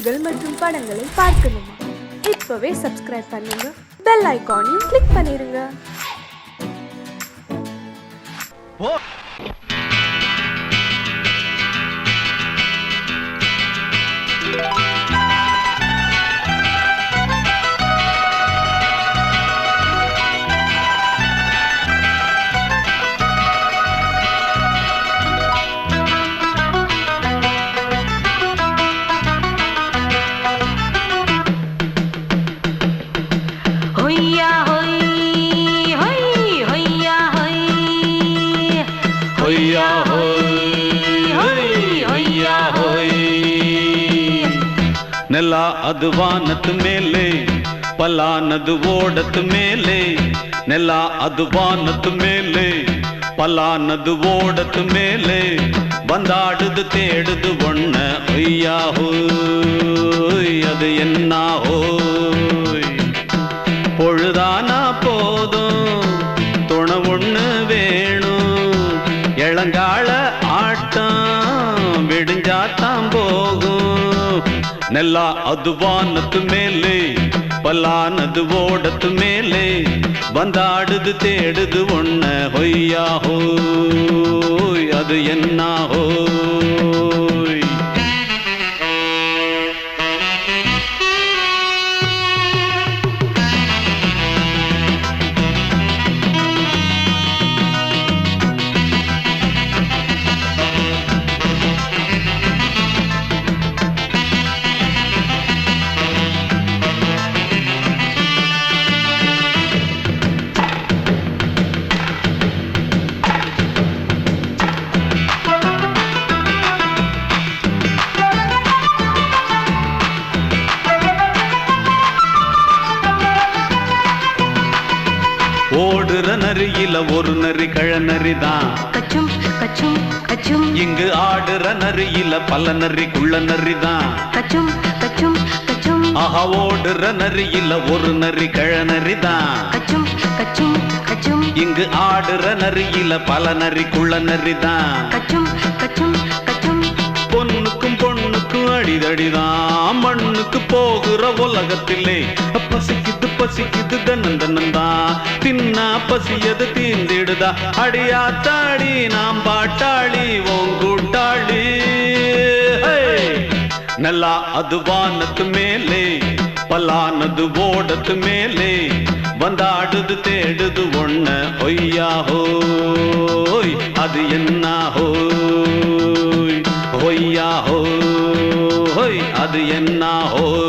செய்திகள் மற்றும் படங்களை பார்க்கணுமா? இப்பவே சப்ஸ்கிரைப் பண்ணுங்க, பெல் ஐகானையும் கிளிக் பண்ணிருங்க. ನೆಲ ಅದು ವಾನದ ಮೇಲೆ, ಪಲಾನದು ಓಡದ ಮೇಲೆ. ನೆಲ ಅದು ವಾನದ ಮೇಲೆ, ಪಲಾನದು ಓಡದ ಮೇಲೆ. ಬಂದಾಡುದು தேடுது ஒண்ண ஒய்யா ஹோய், அது என்ன ஹோய். பொழுதானா போதும் துணை ஒண்ணு வேணும். இளங்கால ஆட்டம் விடிஞ்சாத்தான் போகும். ನೆಲ ಅದು ವಾನದ ಮೇಲೆ, ಪಲಾನದು ಓಡದ ಮೇಲೆ. ಬಂದಾಡುದು தேடுது ஒண்ண ஒய்யா ஹோய், அது என்ன ஹோய். ஓடுற நரியில ஒரு நரி கழநரிதான். கச்சும் கச்சும் கச்சும். இங்கு ஆடுற நரியில பல நரி குள்ள நரிதான். கச்சும் கச்சும் கச்சும். ஆஹா, ஓடுற நரியில ஒரு நரி கழநரிதான். கச்சும் கச்சும் கச்சும். இங்கு ஆடுற நரியில பல நரி குள்ள நரிதான். கச்சும் கச்சும் கச்சும். பொண்ணுக்கும் பொண்ணுக்கும் அடிதடிதான். மண்ணுக்கு போகிற உலகத்திலே பசிக்குது பசிக்குது தன்னந்தனந்தான். தின்னா பசியது தீந்திடுதா. அடியாத்தாடி நாம் பாட்டாளி ஓங்கூட்டாளி. ನೆಲ ಅದು ವಾನದ ಮೇಲೆ, ಪಲಾನದು ಓಡದ ಮೇಲೆ. ಬಂದಾಡುದು தேடுது ஒண்ண ஒய்யா ஹோய், அது என்ன ஹோய். ஒய்யா ஹோய், அது என்ன ஹோய்.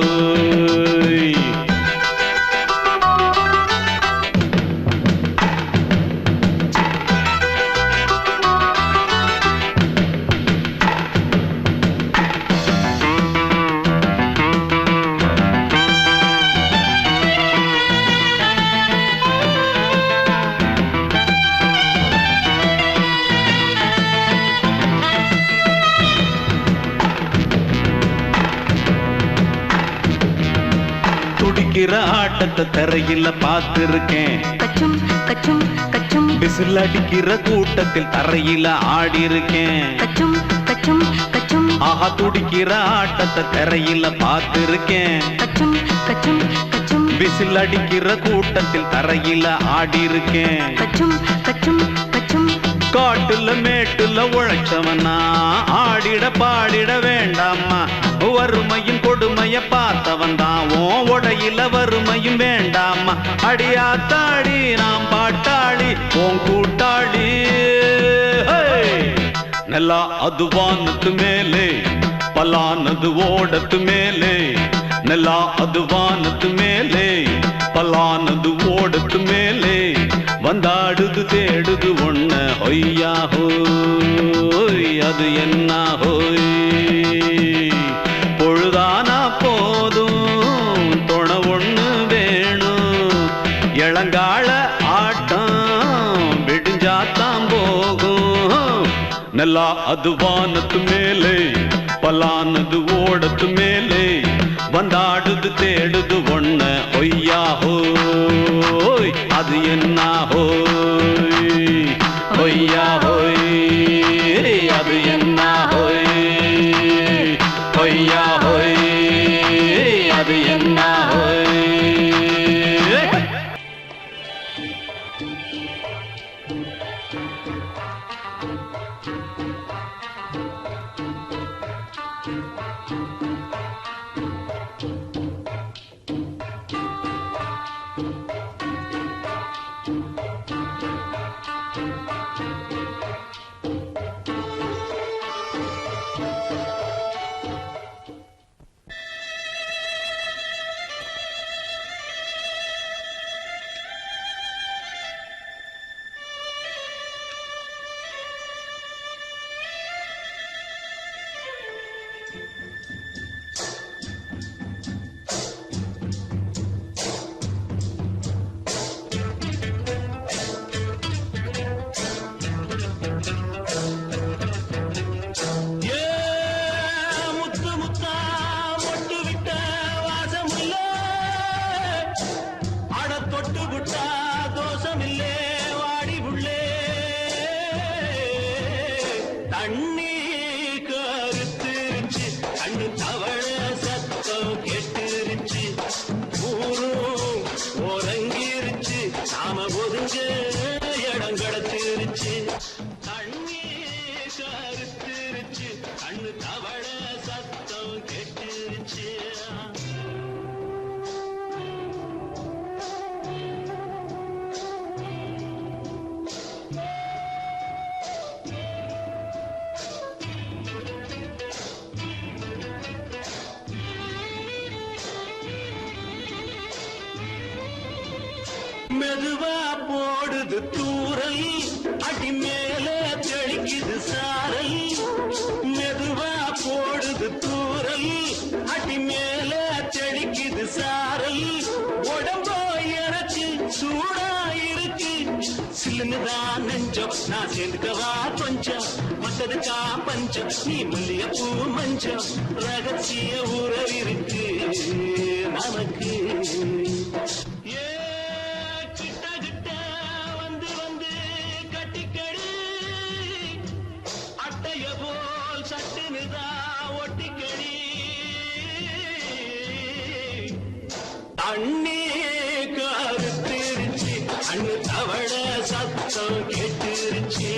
துடிக்கிற ஆட்டத்தை தரையில பார்த்திருக்கேன். கச்சும் கச்சும் கச்சும். விசில் அடிக்கிற கூட்டத்தில் தரையில ஆடி இருக்கேன். கச்சும் கச்சும் கச்சும். ஆஹா, துடிக்கிற ஆட்டத்தை தரையில பார்த்திருக்கேன். கச்சும் கச்சும் கச்சும். விசில் அடிக்கிற கூட்டத்தில் தரையில ஆடி இருக்கேன். கச்சும் கச்சும் கச்சும். காட்டுல மேட்டுல உழைச்சவனா ஆடிட பாடிட வேண்டாமா. வறுமையும் கொடுமைய பார்த்தவன் தான் உன் உடையில வறுமையும் வேண்டாமா. அடியாத்தாடி நாம் பாட்டாளி உன் கூட்டாளி. ನೆಲ ಅದು ವಾನದ ಮೇಲೆ, ಪಲಾನದು ಓಡದ ಮೇಲೆ. ನೆಲ ಅದು ವಾನದ ಮೇಲೆ, ಪಲಾನದು ಓಡದ ಮೇಲೆ. வந்தாடுது தேடுது ஒண்ண ஒய்யா ஹோய், அது என்ன ஹோய். பொழுதானா போதும் துணை ஒண்ணு வேணும். இளங்கால ஆட்டம் விடிஞ்சாத்தான் போகும். ನೆಲ ಅದು ವಾನದ ಮೇಲೆ, ಪಲಾನದು ಓಡದ ಮೇಲೆ. ಬಂದಾಡುದು தேடுது ஒண்ண ஒய்யா ஹோய், அது என்ன ஹோய். ஒய்யா ஹோய், அது என்ன ஹோய். ஒய்யா ஹோய். மெதுவா போடுது தூரல் அடி மேல தெளிக்குது சாரல் மெதுவா போடுது தூரல் அடி மேல தெளிக்குது சாரல் உடம்போ எனக்கு சூடா இருக்கு சில்லுதான் நெஞ்சம் நான் சேர்ந்துக்கவா கொஞ்சம் மத்ததுக்கா பஞ்சம் நீ மல்லியப்பூ மஞ்சம் ரகசிய உறவிருக்கு நமக்கு அண்ணே கருத்திருச்சு அண்ணு தவள சத்தம் கேட்டுருச்சு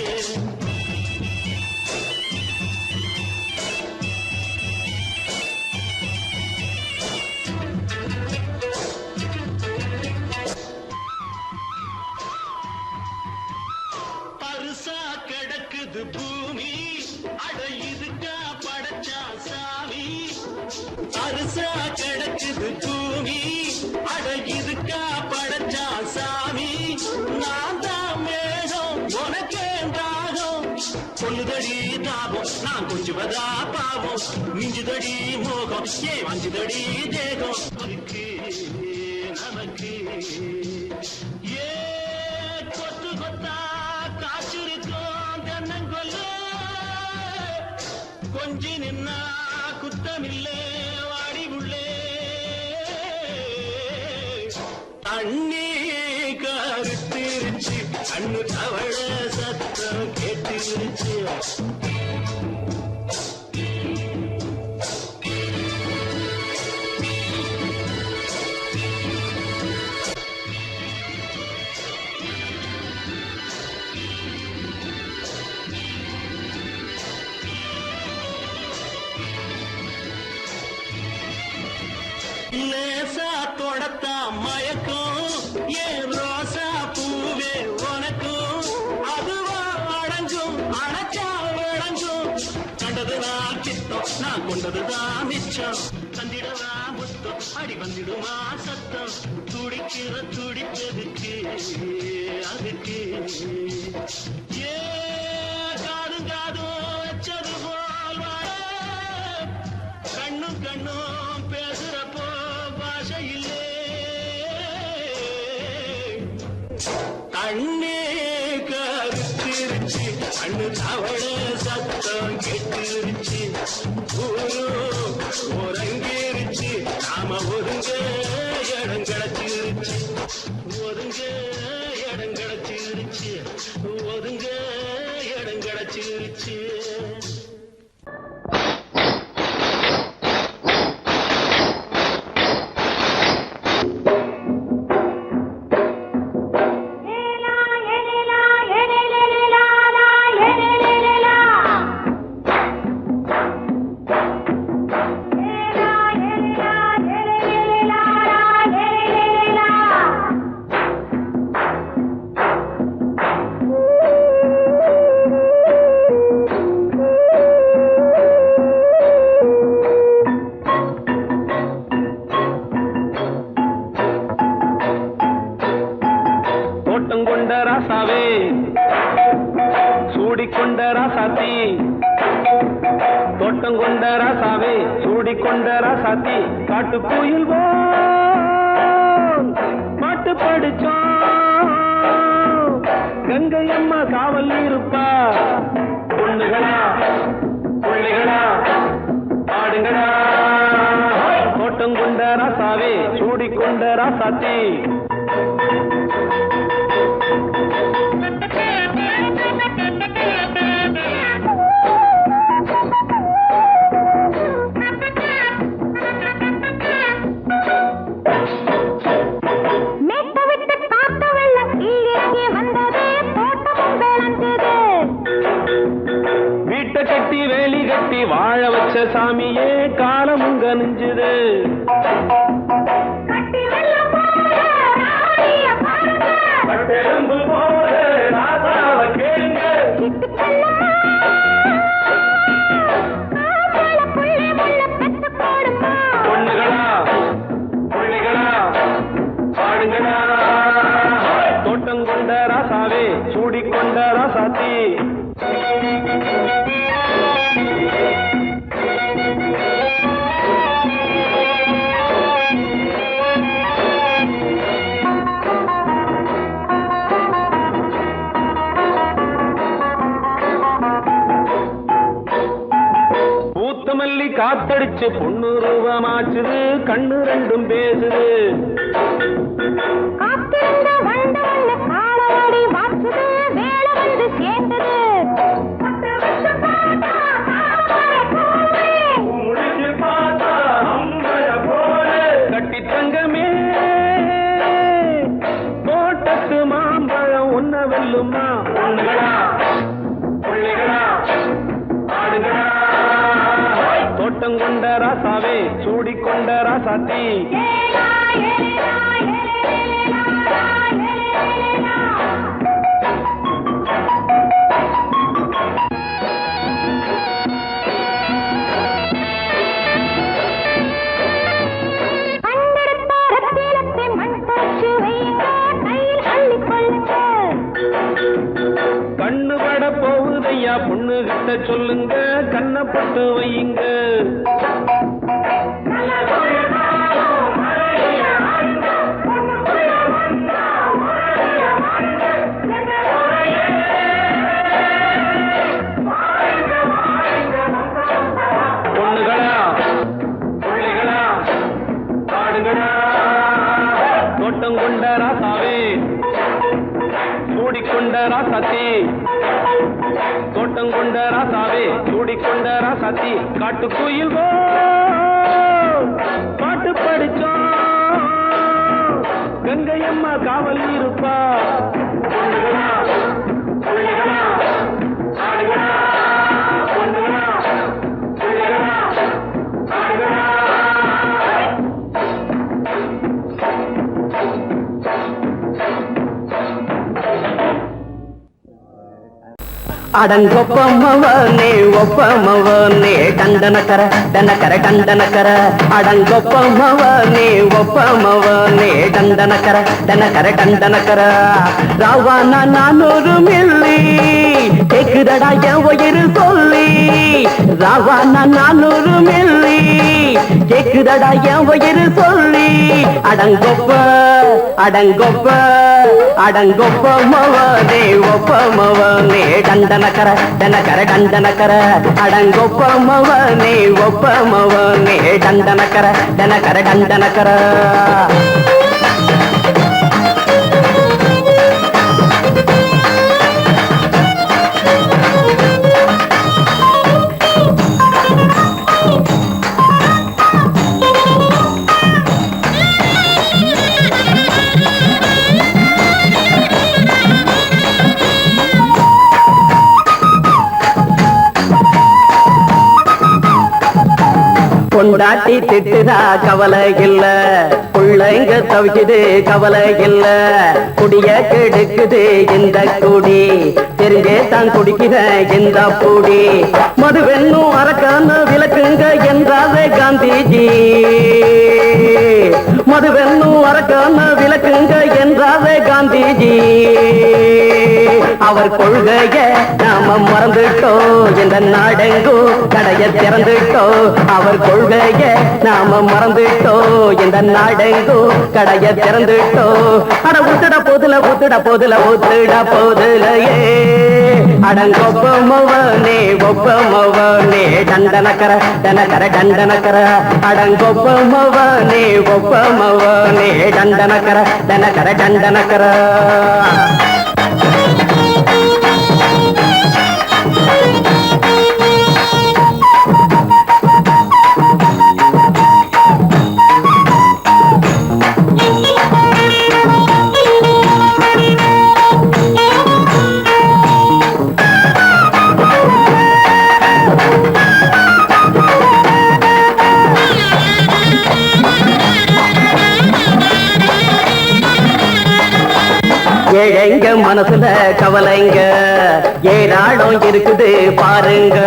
பருசா கிடக்குது பூமி அட இதுக்கா படைச்சா சாமி பருசா கிடக்குது பூமி அட இதுக்கா படைச்சா சாமி நான் தான் மேகம் உனக்கே தாகம் சொல்லுதடி தாபம் நான் கொஞ்சுவதா பாவம் மிஞ்சுதடி மோகம் ஏ வஞ்சுதடி தேகம் நமக்கு ஏ கொத்து கொத்தா காய்ச்சிருக்கோம் தென்னங்கொல்ல கொஞ்சி நின்னா குத்தமில்லை வாடி உள்ளே அண்ணே கருத்திருச்சு அண்ணு தவள சத்தம் கேட்டுருச்சு லேசா தொடத்தா மயக்கும் ஏன் ரோசா பூவே உனக்கும் அதுவா அடங்கும் அணைச்சா விளங்கும் கண்டதுதான் சித்தம் நான் கொண்டதுதான் மிச்சம் தந்திடவா முத்தம் அடி வந்திடுமா சத்தம் துடிக்கிற துடிப்பதுக்கு அதுக்கு ஏ காதும் காதும் வச்சது போல் வாழ கண்ணும் கண்ணும் பேசுறப்போ பாஷை இல்லே கண்ணே கருத்திருச்சு கண்ணு தவள சத்தம் கேட்டுருச்சு ஒருங்கிருச்சு நாம ஒருங்க இடம் கிடச்சிருச்சு ஒருங்க இடம் கிடச்சிருச்சு ஒருங்க இடம் கிடச்சிருச்சு ராசாத்தி தோட்டம் கொண்ட ராசாவே சூடிக்கொண்ட ராசாத்தி காட்டு கோயில் பாட்டு படிச்சோம் கங்கை அம்மா காவல் இருப்பா பொண்ணுகளா பிள்ளைகளா ஆடுங்களா தோட்டம் கொண்ட ராசாவே சூடிக்கொண்ட ராசாத்தி கட்டி வேலி கட்டி வாழ வச்ச சாமியே காலமும் கனிஞ்சுது பொண்ணுகளா பிள்ளைகளா பாடுங்களா தோட்டம் கொண்ட ராசாவே சூடிக்கொண்ட ராசாத்தி பூத்தமல்லி காத்தடிச்சு பொண்ணு ரூபமாச்சுது கண்ணு ரெண்டும் பேசுது கட்டி தங்கமே தோட்டத்து மாம்பழம் ஒன்ன வெல்லுமா பொண்ணுகளா பிள்ளைகளா ஆடுகளா தோட்டம் கொண்ட ராசாவே சூடிக்கொண்ட ராசாத்தி கண்ணு பட போகுதையா பொண்ணு கிட்ட சொல்லுங்க கண்ணப்பட்டு வையுங்க பொண்ணுகளா பிள்ளைகளா பாடுங்களா தோட்டம் கொண்ட ராசாவே சூடிக்கொண்ட ராசாத்தி தோட்டம் கொண்ட ராசாவே சூடிக்கொண்ட ராசாத்தி காட்டு கோயில் பாட்டு படிச்சோம் கங்கை அம்மா காவல் இருப்பா பொண்ணுகளா பிள்ளைகளா ஆடுகளா பொண்ணுகளா பிள்ளைகளா ஆடுகளா அடங்கொப்பமவனே ஒப்பமவனே டண்டனக்கர டனக்கர டண்டனக்கர அடங்கொப்பமவனே ஒப்பமவனே டண்டனக்கர டனக்கர டண்டனக்கர ராவானா 400 மில்லி கேக்குதடா என் உயிர் சொல்லி ராவானா 400 மில்லி கேக்குதடா என் உயிர் சொல்லி அடங்கொப்ப அடங்கொப்ப அடங்கொப்பமவனே ஒப்பமவனே டண்டனக்கர டனக்கர டண்டனக்கர அடங்கொப்பமவனே ஒப்பமவனே டண்டனக்கர டனக்கர டண்டனக்கர பொண்டாட்டி திட்டுதா கவலை இல்ல புள்ளைங்க தவிக்குது கவலை இல்ல குடிய கெடுக்குது இந்த குடி தெரிஞ்சே தான் குடிக்கிற இந்த பூடி மதுவென்னும் அரக்கான விளக்குங்க என்றாவே காந்திஜி மதுவென்னும் அரக்கான விளக்குங்க என்றாவே காந்திஜி அவர் கொள்கைய நாம மறந்துட்டோம் இந்த நாடெங்கும் கடைய திறந்துட்டோம் அவர் கொள்கைய நாம மறந்துட்டோம் இந்த நாடெங்கும் கடைய திறந்துட்டோம் அட ஊத்துட போதுல ஊத்துட போதுல ஊத்துட போதுலையே அடங்கொப்பமவனே ஒப்பமவனே டண்டனக்கர டனக்கர டண்டனக்கர அடங்கொப்பமவனே ஒப்பமவனே டண்டனக்கர டனக்கர டண்டனக்கர ஏழைங்க மனசுல கவலைங்க ஏராளம் இருக்குது பாருங்க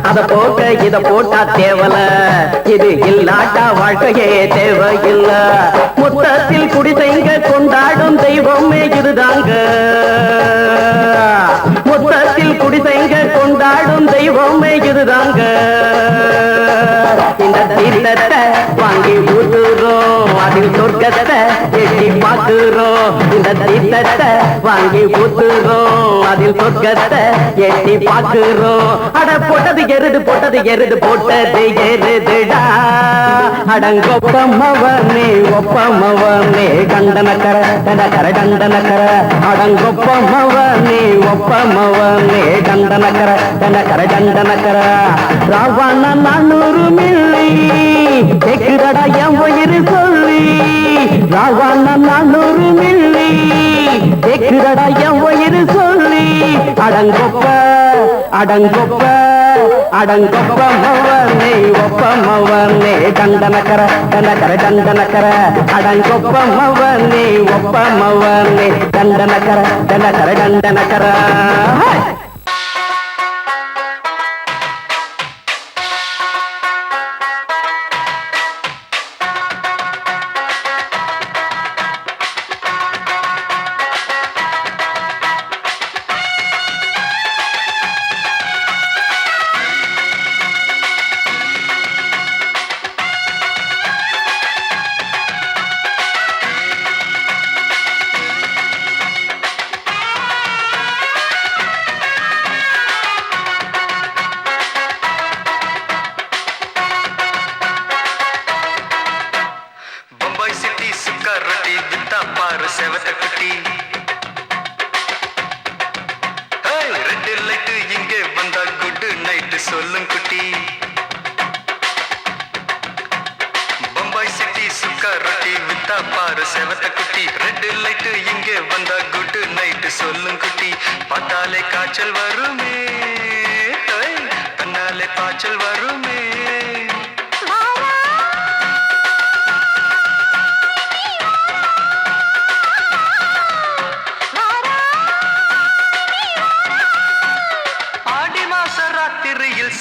அத போக்க இத போட்டா தேவல இது இல்லாட்டா வாழ்க்கையே தேவையில்ல மொத்தத்தில் குடிசைங்க கொண்டாடும் தெய்வமே இதுதாங்க மொத்தத்தில் குடிசைங்க கொண்டாடும் தெய்வமே இதுதாங்க இந்த தீர்த்தத்தை வாங்கி ஊத்துறோம் அதில் சொர்க்கத்தை எட்டி பார்க்கிறோம் இந்த தீர்த்தத்தை வாங்கி ஊத்துறோம் அதில் சொர்க்கத்தை எட்டி பார்க்கிறோம் அட போட்டது எருது போட்டது எருதுடா அடங்கொப்பமவனே ஒப்பமவனே கண்டனக்கர டனக்கர டண்டனக்கர அடங்கொப்பமவனே ஒப்பமவனே கண்டனக்கர டனக்கர டண்டனக்கர ராவண 400 மில்லி கேக்குதடா என் உயிர் சொல்லி ராவண 400 மில்லி கேக்குதடா என் உயிர் சொல்லி அடங்கொப்ப அடங்கொப்ப அடங்கொப்பமவனே ஒப்பமவனே டண்டனக்கர டனக்கர டண்டனக்கர அடங்கொப்பமவனே ஒப்பமவனே டண்டனக்கர டனக்கர டண்டனக்கர சொல்லும் குட்டி பம்பாய் சிட்டி சுக்கா ரொட்டி வித்தா பாரு செவத்த குட்டி ரெட் லைட் இங்கே வந்தா குட் நைட் சொல்லும் குட்டி பார்த்தாலே காய்ச்சல் வருமே தன்னாலே பாய்ச்சல் வருமே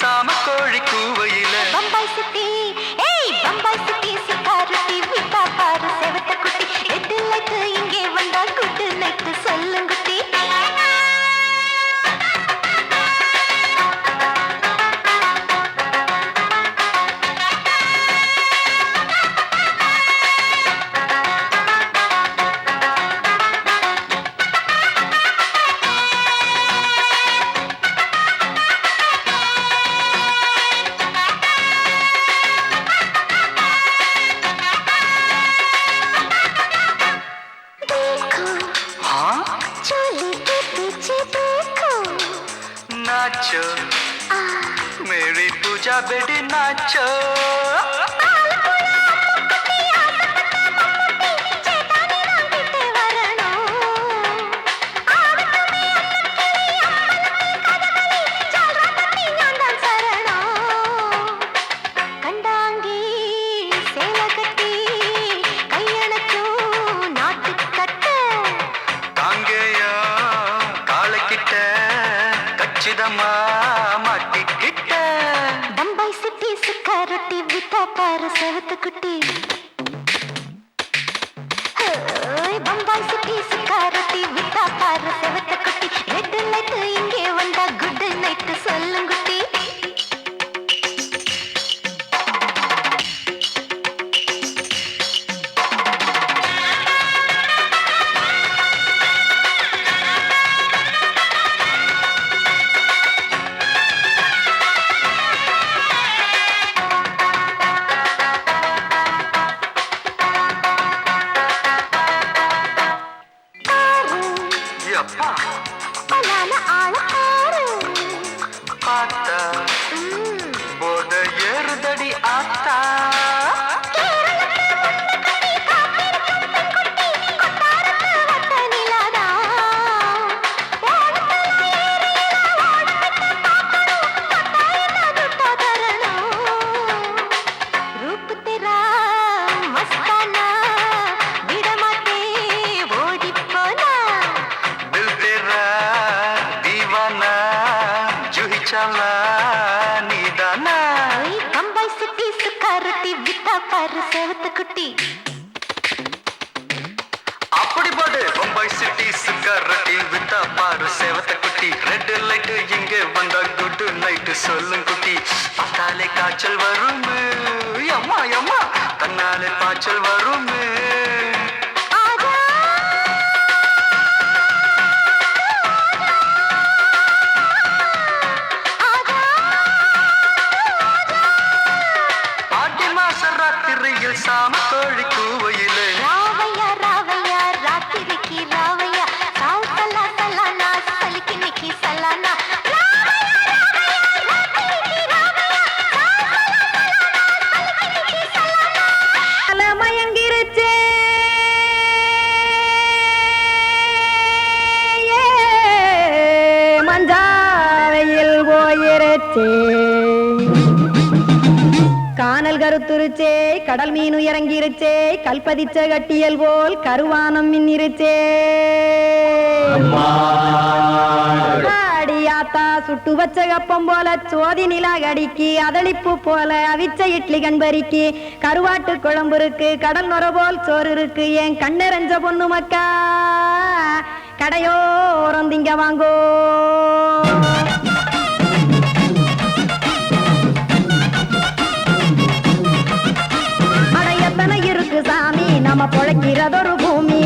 சாம கோழி கூவையில பம்பாய் சிட்டி ஏய் பம்பாய் சிட்டி சிக்காரட்டி விட்டா பாரு செவத்த குட்டி ரெட் லைட் இங்கே வந்தா குட் நைட் சொல்லுங்க குட்டி नाचो मेरी पूजा बेटी नाचो பம்பாய் சிட்டி சிக்காரட்டி விட்டா பாரு செவத்த குட்டி பம்பாய் சிட்டி சிக்காரட்டி விட்டா பாரு செவத்த குட்டி பாரு செவத்த குட்டி அப்படி பாடு பம்பாய் சிட்டி சுக்கர் ரொட்டி வித்தா பாரு செவத்த குட்டி ரெட் லைட் இங்கே வந்தா குட் நைட் சொல்லும் குட்டி பார்த்தாலே காய்ச்சல் வரும் அம்மா அம்மா தன்னாலே பாய்ச்சல் வரும் சாம கோழி கூவையிலே ராவையா ராவையா ராத்திரிக்கு ராவையா சால் சல்லா சல்லானா சலிக்கு நிக்கி சல்லானா மயங்கிருச்சே மஞ்சாவையில் போயிருச்சே கானல் கருத்துருச்சே கடல் மீன் இறங்கிருச்சே கல்பதிச்ச கட்டியல் போல் கருவானம் மின்னிருச்சே ஆடியாத்தா சுட்டு வச்ச கப்பம் போல சோதி நிலா கடிக்கு அதளிப்பு போல அவிச்ச இட்லி கண்பறிக்கு கருவாட்டு குழம்பு இருக்கு கடல் நுர போல் சோறு இருக்கு என் கண்ணெரஞ்ச பொண்ணு மக்கா கடையோரம் திங்க வாங்கோ சாமி நம்ம பொழைக்கிறதொரு பூமி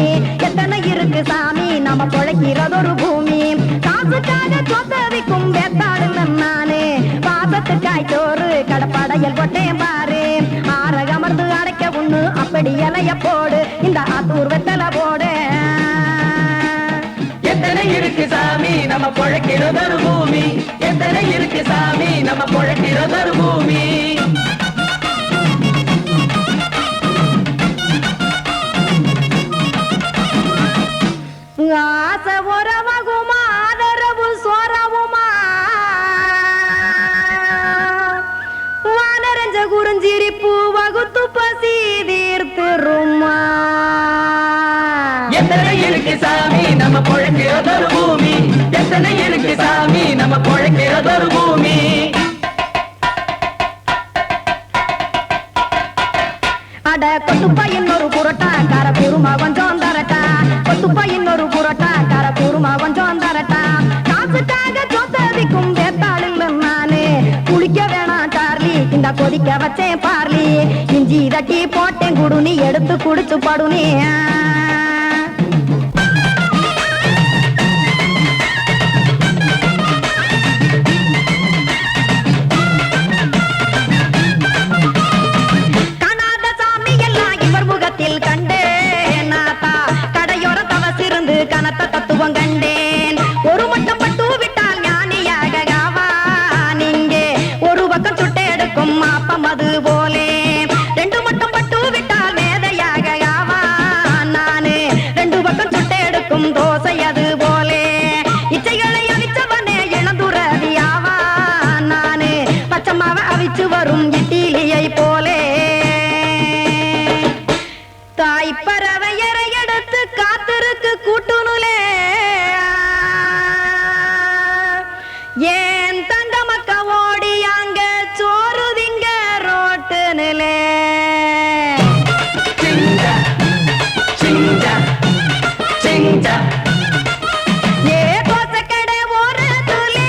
எத்தனை இருக்கு சாமி நம்ம பொழைக்கிறதொரு பூமி காசுக்காக சொத்தவிக்கும் வேத்தாடு நானு பாசத்துக்காய் சோறு கடப்படையல் கொட்டேன் பாரு ஆரகமர்ந்து அடைக்க ஒண்ணு அப்படி இலைய போடு இந்த ஆத்தூர் வெத்தலை போடு எத்தனை இருக்கு சாமி நம்ம பொழைக்கிறதொரு பூமி எத்தனை இருக்கு சாமி நம்ம பொழைக்கிறதொரு பூமி ஆசை உறவகுமா ஆதரவு சோறவுமா வானரஞ்ச குறிஞ்சிரிப்பு வகுத்து பசி தீர்த்துருமா எத்தனை இருக்கு சாமி நம்ம பொழைக்கிறதொரு பூமி எத்தனை இருக்கு சாமி நம்ம பொழைக்கிறதொரு பூமி அட கொத்துப்பா இன்னொரு புரட்டா கார பெருமா கொஞ்சம் தரட்டா கொத்துப்பா இன்னொரு புரட்டா கார பெருமா கொஞ்சம் தரட்டா காசுக்காக சொத்ததிக்கும் வேத்தாளில் நானு குளிக்க வேணாம் சார்லி இந்த கொதிக்க வச்சேன் பார்லி இஞ்சி தட்டி போட்டேன் குடுனி எடுத்து குடிச்சு படுனி கனத்த தத்துவம் கண்டேன் ஒரு மட்டம் பட்டு விட்டால் ஞானியாக நீங்கே ஒரு பக்கம் சுட்டு எடுக்கும் மாப்பம் அது போலே ரெண்டு மட்டம் பட்டு விட்டால் மேதையாக நானு ரெண்டு பக்கம் சுட்டு எடுக்கும் தோசை அது போலே இச்சைகளை அவிச்சவனே இளந்துறவியாவா நானு பச்சமாவ அவிச்சு வரும் இட்டிலியை போலே தாய் பறவையரை எடுத்து காத்திருக்கு கூட்டுனுலே ஏன் தங்க மக்க ஓடி அங்க சோறுதிங்க ரோட்டு நிலே ஏ தோசை கடை ஒரு துளி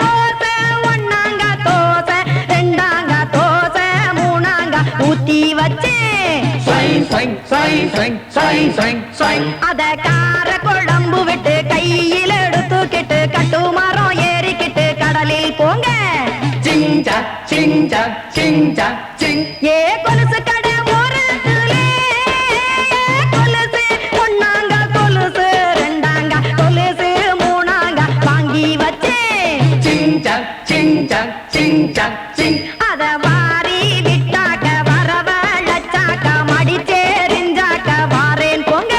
தோசை ஒன்னாங்க தோசை ரெண்டாங்க தோசை மூணாங்க ஊத்தி வச்சே அத கார குழம்பு விட்டு கையில் எடுத்துக்கிட்டு கட்டுமரம் ஏறிக்கிட்டு கடலில் போங்க ஏ கொலுசு கடை ஓரத்துலே கொலுசு ஒன்னாங்க கொலுசு ரெண்டாங்க கொலுசு மூணாங்க வாங்கி வச்சே அத வாரி விட்டாக்க வரவழைச்சாக்க மடிச்சேரிஞ்சாக்க வாரேன் போங்க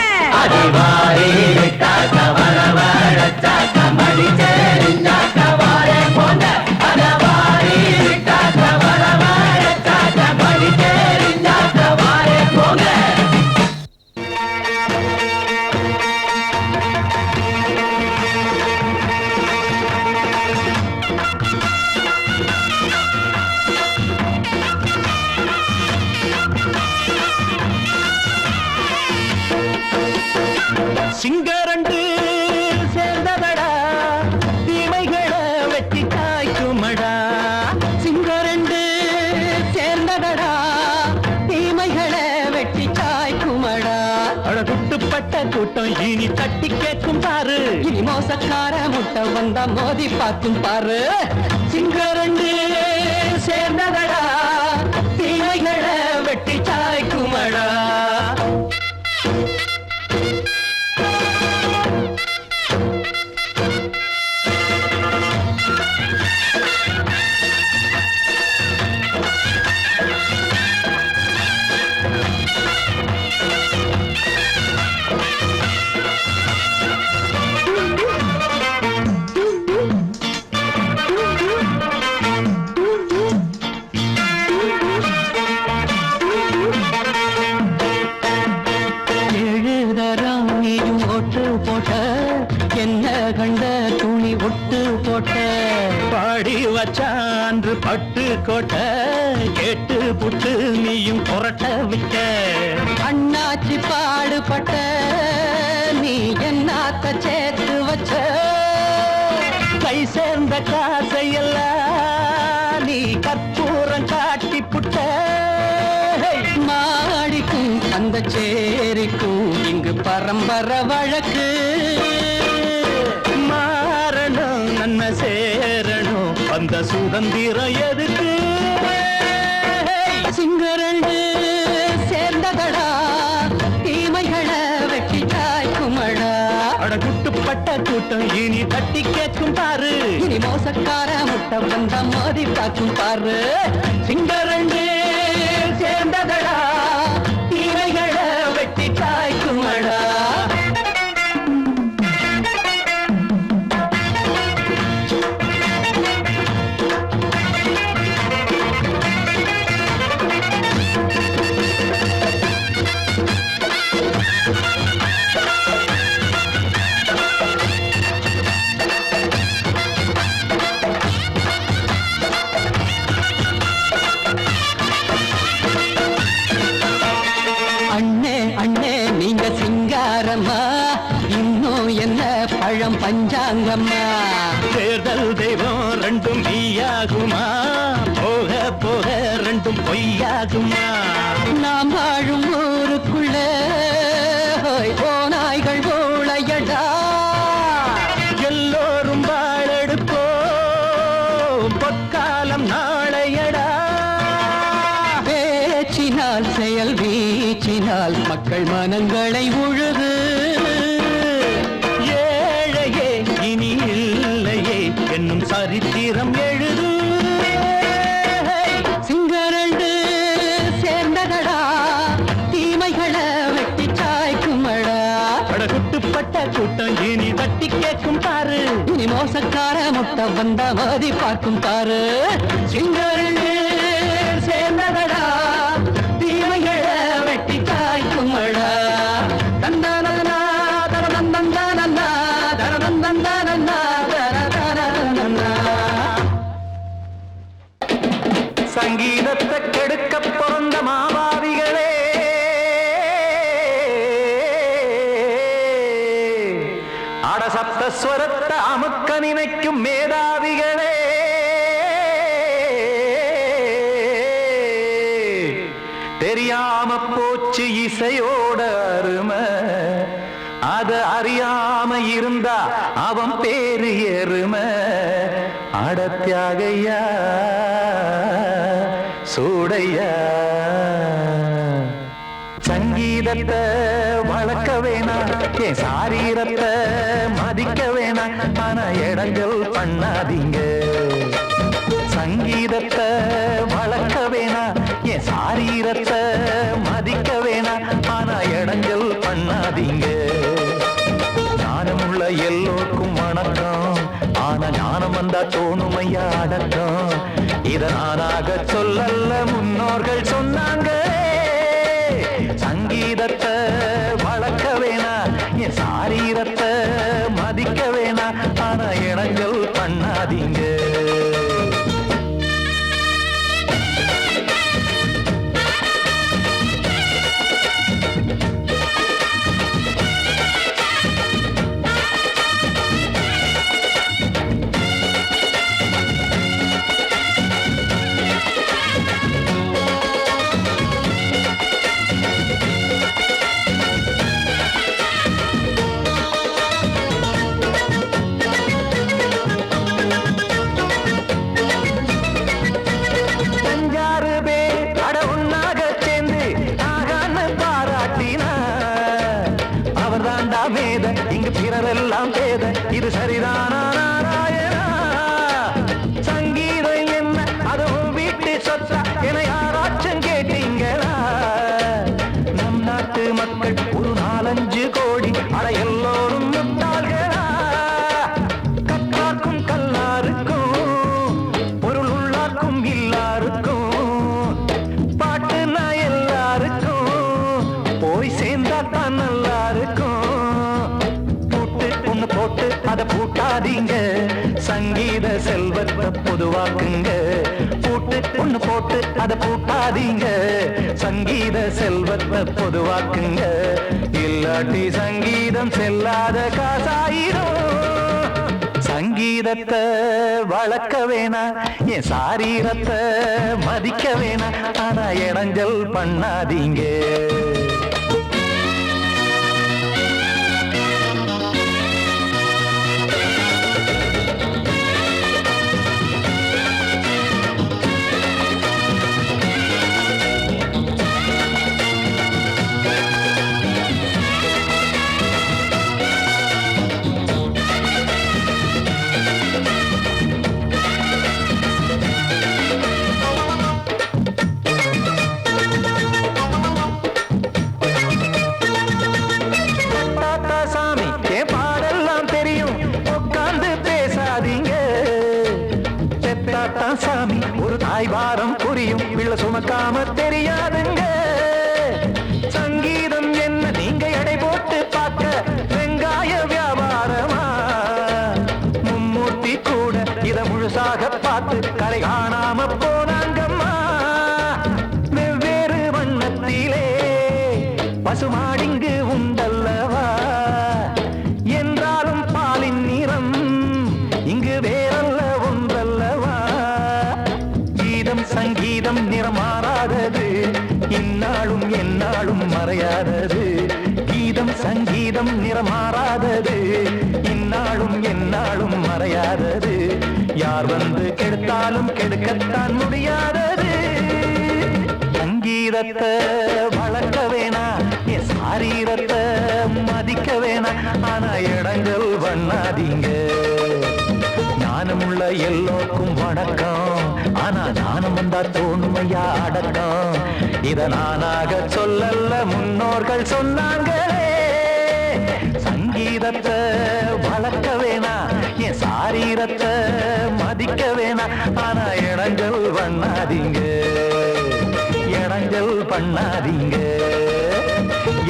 சிங்கரண்டு சேர்ந்ததடா தீமைகளை வெட்டி காய்க்குமடா. சிங்கரண்டு சேர்ந்ததடா தீமைகளை வெட்டி காய்க்குமடா. அழகுட்டுப்பட்ட கூட்டம் இனி தட்டி கேட்கும் பாரு. இனி மோசக்கார முட்டை வந்தா மோதி பார்க்கும் பாரு. சிங்கரண்டு சேர்ந்ததடா தீமைகளை வெட்டி சாய்க்குமடா. என்ன கண்ட துணி ஒட்டு போட்ட பாடி வச்சான்று பட்டு கோட்ட கேட்டு புட்டு நீயும் புரட்ட விட்ட. அண்ணாச்சி பாடுபட்ட நீ என்னாத்த சேர்த்து வச்ச. கை சேர்ந்த காசையெல்லாம் நீ கற்பூரம் காட்டி புட்ட. மாடிக்கும் அந்த சேரிக்கும் இங்கு பரம்பரை வழக்கு. மாறணும் நன்மை சேரணும் அந்த சுதந்திரம் எதுக்கு. சிங்கரண்டு சேர்ந்ததடா தீமைகளை வெட்டி காய்க்குமடா. அடகுட்டுப்பட்ட கூட்டம் இனி தட்டி கேட்கும் பாரு. இனி மோசக்கார முட்டை வந்த மோதி பார்க்கும் பாரு. சிங்கரண்டு சேர்ந்ததடா தீமைகளை வெட்டி காய்க்குமடா. நீங்க சிங்காரம்மா இன்னும் என்ன பழம் பஞ்சாங்கம்மா. தேர்தல் தெய்வம் ரெண்டும் மெய்யாகுமா போக போக ரெண்டும் பொய்யாகுமா. நாம் வாழும் ஊருக்குள்ள ஓநாய்கள் ஊழையடா. எல்லோரும் வாழெடுப்போ பொற்காலம் நாளையடா. பேச்சினால் செயல் வீச்சினால் மக்கள் மனங்களை உழுது. ஏழையே இனி இல்லையே என்னும் சரித்திரம் எழுது. சிங்கரண்டு சேர்ந்ததடா தீமைகளை வெட்டி சாய்க்குமடா. அடகுட்டுப்பட்ட கூட்டம் இனி தட்டி கேட்கும் பாரு. இனி மோசக்கார முட்டை வந்த மோதி பார்க்கும் பாரு. சிங்கரண்டு சேர்ந்ததடா தீமைகளை வெட்டி காய்க்குமடா. தந்தானா தரதந்தந்தானா தரதந்தந்தானா தரதந்தந்தானா. சங்கீதத்தை கெடுக்க பிறந்த மாவாதிகளே அடசப்த ஸ்வரத்தை அமுக்க நினைக்கும் மேதாவிகளே. தெரியாம போச்சு இசையோட அருமை. அத அறியாம இருந்தா அவன் பேரு எருமை. அடத்தியாகையா சூடையா. சங்கீதத்தை வளர்க்க வேணாம் என் சாரீரத்தை மதிக்க வேணாம். ஆனா இடங்கள் பண்ணாதீங்க. சங்கீதத்தை வளர்க்க வேணாம் என் சாரீரத்தை மதிக்க வேணாம். ஆனா இடங்கள் பண்ணாதீங்க. ஞானமுள்ள எல்லோருக்கும் வணக்கம். ஆனா ஞானம் வந்தா தோணுமையா அடக்கம். இத நானாக சொல்லல்ல முன்னோர்கள் சொன்னாங்க. சங்கீதத்தை வளர்க்க வேணா என் சாரீரத்தை மதிக்க வேணா. ஆனா இடங்கள் பண்ணாதீங்க. ஒன்னாக சேர்ந்து ஆகான்னு பாராட்டினா அவர் தாண்டா மேத இங்கு பிறரெல்லாம் பேத இது சரிதானா நாராயணா சங்கீதம் என்ன அதுவும் வீட்டு சொத்தா என யாராச்சும் கேட்டீங்களா நம் நாட்டு மக்கள் ஒரு 4-5 கோடி அட எல்லோரும் முட்டாள்களா கற்றார்க்கும் கல்லாருக்கும் பொருள் உள்ளார்க்கும் இல்லாருக்கும் பாட்டுனா எல்லாருக்கும் போய் சேர்ந்தா தான் நல்லா இருக்கும் பூட்டு ஒண்ணு போட்டு அதை பூட்டாதீங்க சங்கீத செல்வத்தை பொதுவாக்குங்க பூட்டு ஒண்ணு போட்டு அதை பூட்டாதீங்க சங்கீத செல்வத்தை பொதுவாக்குங்க இல்லாட்டி சங்கீதம் செல்லாத காசாயிரும் சங்கீதத்தை வளர்க்க வேணா என் சாரீரத்தை மதிக்க வேணா ஆனா இடைஞ்சல் பண்ணாதீங்க சாமி ஒரு தாய் வாரம் புரியும் பிள்ளை சுமக்காம தெரியாதுங்க சங்கீதம் என்ன நீங்க எடை போட்டு பார்க்க வெங்காய வியாபாரமா மும்மூர்த்தி கூட இத முழுசாக பார்த்து கரை காணாம போனாங்கம்மா வெவ்வேறு வண்ணத்திலே பசுமாடிங்கு உண்டல்லவா என்றாலும் பாலின் நிறம் இங்கு வேறல்ல ஒன்றல்லவா சங்கீதம் நிறமாறாதது இந்நாளும் எந்நாளும் மறையாதது கீதம் சங்கீதம் நிறமாறாதது இந்நாளும் எந்நாளும் மறையாதது யார் வந்து கெடுத்தாலும் கெடுக்கத்தான் முடியாதது சங்கீதத்தை வளர்க்க வேணா என் சாரீரத்தை மதிக்க வேணா ஆனா இடங்கள் பண்ணாதீங்க ஞானமுள்ள எல்லோருக்கும் வணக்கம் ஆனா ஞானம் வந்தா தோணுமையா அடக்கம் இத நானாக சொல்லல்ல முன்னோர்கள் சொன்னாங்களே சங்கீதத்தை வளர்க்க வேணா என் சாரீரத்தை மதிக்க வேணா ஆனா இடங்கள் பண்ணாதீங்க இடங்கள் பண்ணாதீங்க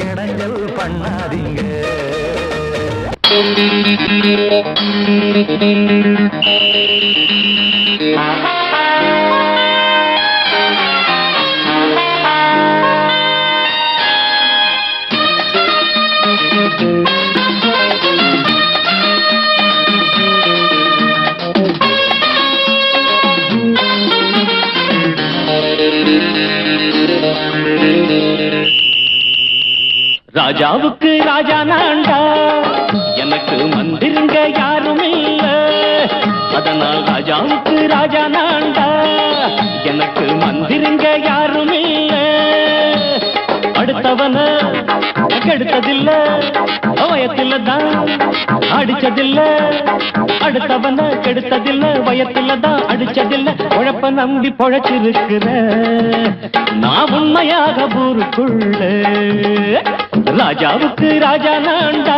இடங்கள் பண்ணாதீங்க ராஜாவுக்கு ராஜா நான்டா எனக்கு மந்திருங்க யாரும் இல்ல அதனால் ராஜாவுக்கு ராஜா நான்டா எனக்கு மந்திருங்க யாரும் இல்ல அடுத்தவன கெடுத்ததில்ல வயத்தில தான் அடிச்சதில்ல அடுத்தவன கெடுத்ததில்ல வயத்தில தான் அடிச்சதில்ல உழப்ப நம்பி பொழைச்சிருக்கிற நான் உண்மையாக ஊருக்குள்ள ராஜாவுக்கு ராஜா நான்டா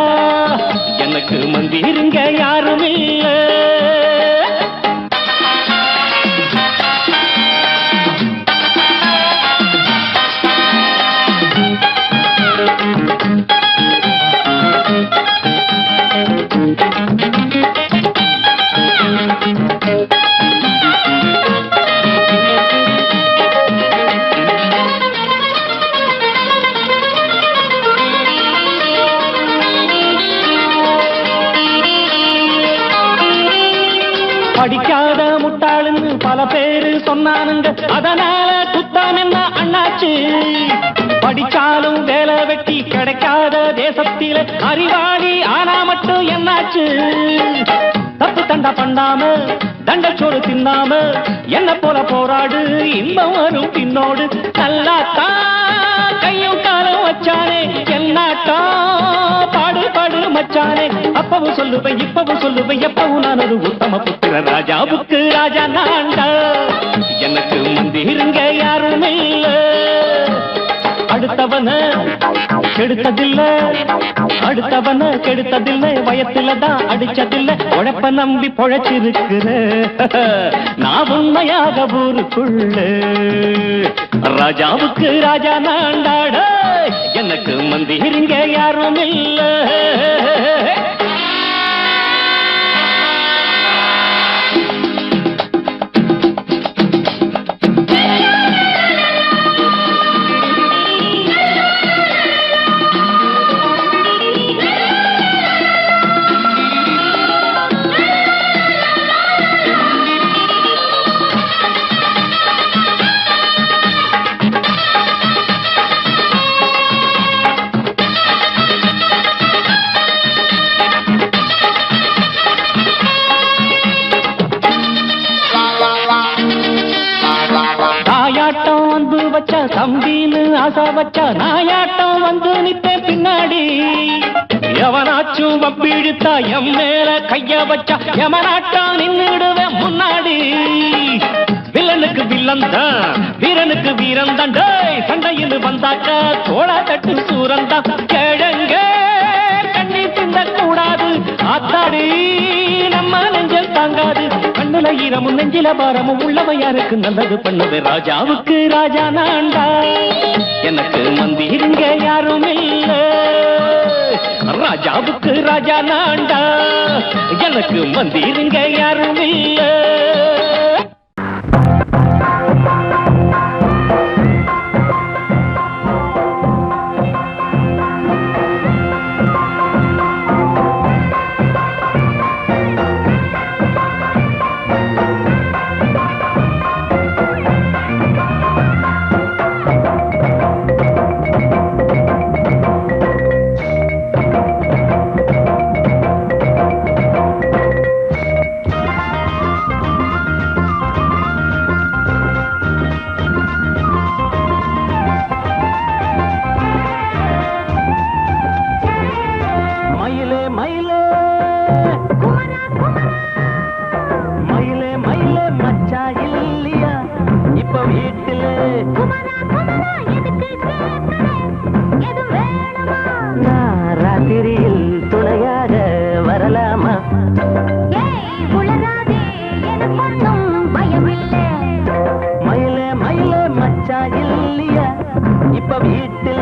எனக்கு மந்திருங்க யாரும் இல்ல படிக்காத முட்டாளுன்னு பல பேரு சொன்னானுங்க அதனால குத்தான் என்ன அண்ணாச்சு படிச்சாலும் வேலை வெட்டி கிடைக்காத தேசத்தில அறிவாளி ஆனா மட்டும் என்னாச்சு தப்பு தண்டா பண்ணாம தண்டச்சோறு தின்னாம என்ன போல போராடு, இன்பம் வரும் பின்னோடு. நல்லாத்தா கையும் காலம் வச்சானே, என்னாட்டா பாடு பாடு மச்சானே. அப்பவும் சொல்லுவேன் இப்பவும் சொல்லுவேன், எப்பவும் நான் ஒரு உத்தம புத்திர. ராஜாவுக்கு ராஜா நான்டா, எனக்கு மந்திருங்க யாரும் இல்ல. அடுத்தவன கெடுத்ததில்ல, அடுத்தவன கெடுத்ததில்ல, வயத்துலதான் அடிச்சதில்ல. உழைப்ப நம்பி பொழைச்சிருக்கிற நான் உண்மையாக ஊருக்குள்ள. ராஜாவுக்கு ராஜா நாண்டாட, எனக்கு மந்திரிங்க யாரும் இல்ல. தம்பின்னு ஆசா வச்சா நாயாட்டம் வந்து நித்தேன் பின்னாடி. எவனாச்சும் வப்பிழுத்தா எம் மேல கைய வச்சா எமனாட்டம் நின்னுடுவேன் முன்னாடி. வில்லனுக்கு வில்லன் தான், வீரனுக்கு வீரன் தான். சண்டையில் வந்தாக்கா தோளா தட்டு சூரன் தான். கிழங்க கண்ணி தின்ன கூடாது, ஆத்தாடி நம்ம நெஞ்சல் தாங்காது. கண்ணுல ஈரமும் நெஞ்சில பாரமும் உள்ளவன் யாருக்கு நல்லது பண்ணது. ராஜாவுக்கு ராஜா நான்டா, எனக்கு மந்திருங்க யாரும் இல்ல. ராஜாவுக்கு ராஜா நான்டா, எனக்கு மந்திருங்க யாரும் இல்ல. ராத்திரியில் துணையாக வரலாமா? மயிலே மயிலே மச்சா இல்லையா இப்ப வீட்டுல?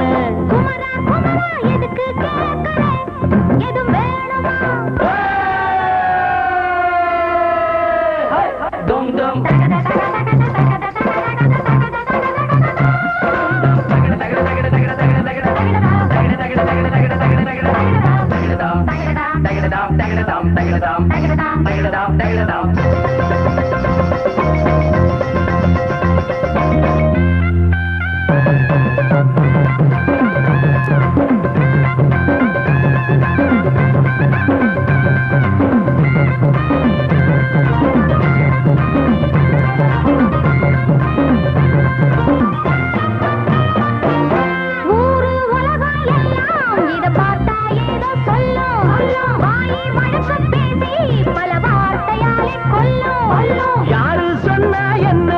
யாரு சொன்னா என்ன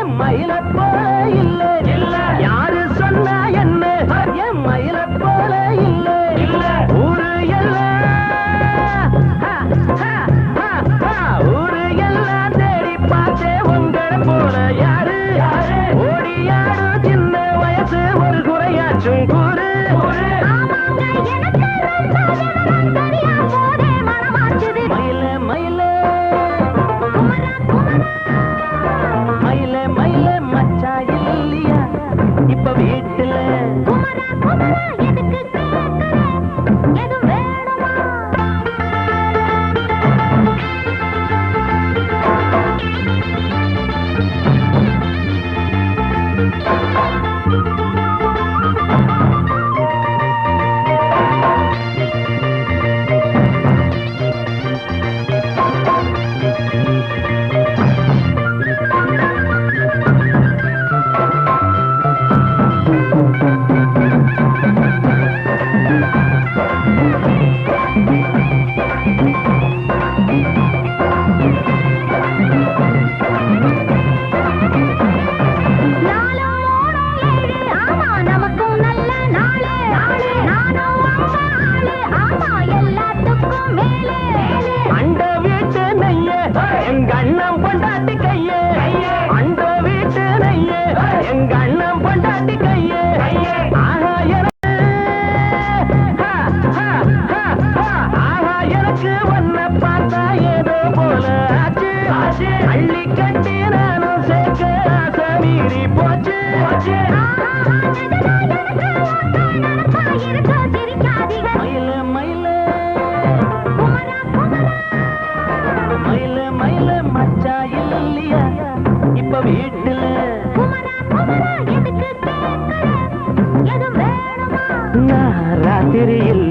என் மயில போல இல்ல இல்ல. யாரு சொன்னா என்ன என் மயில போல இல்ல இல்ல. ஊரு எல்லாம் ஊரு எல்லாம் தேடி பார்த்தே உங்களை போல யாரு. ஓடியாடு சின்ன வயசு ஒரு குறையாச்சும் கூறு. மயில மயில மயிலே மயிலே மச்சா இல்லையா இப்ப வீட்டுல? ராத்திரியில்